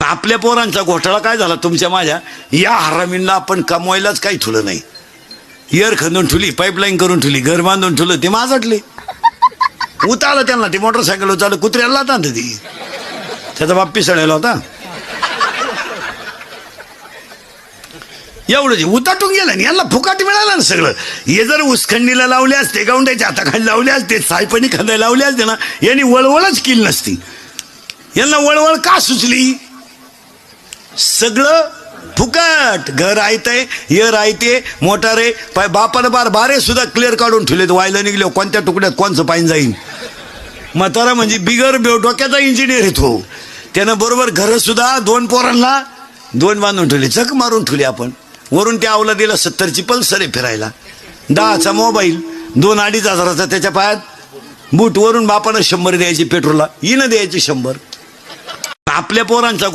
आपल्या पोरांचा घोटाळा काय झाला तुमच्या माझ्या या हरामींना आपण कमवायलाच काही ठुलं नाही. इयर खंदून ठुली, पाईपलाईन करून ठुली, घर बांधून ठुलं, ते माजटले. उतारलं त्यांना, ते मोटरसायकल उतारलं, कुत्र्याला होता ना ती, त्याचा बाप पिसळलेला होता. एवढं उताटून गेलं ना, यांना फुकाट मिळालं ना सगळं. हे जर उसखंडीला लावले असते, गावंड्याच्या हाताखाली लावले असते, सायपणी खांदायला लावले असते ना, यांनी वळवळच केली नसती. यांना वळवळ का सुचली? सगळं फुकट. घर आहे, यर आहे, मोटार आहे, बापानं बारे सुद्धा क्लिअर काढून ठेवलेत. व्हायला निघले कोणत्या तुकड्यात कोणचं पाईन जाईन. म्हातारा म्हणजे बिगर डोक्याचा इंजिनियर येतो. त्यानं बरोबर घर सुद्धा 2 पोरांना 2 बांधून ठेवले, चक मारून ठेवले. आपण वरून त्या अवलादीला 70ची पल्सर आहे फिरायला, 10चा मोबाईल, 2-2.5 हजाराचा त्याच्या पायात बूट. वरून बापानं 100 द्यायची पेट्रोलला, हिनं द्यायची 100. आपल्या पोरांचा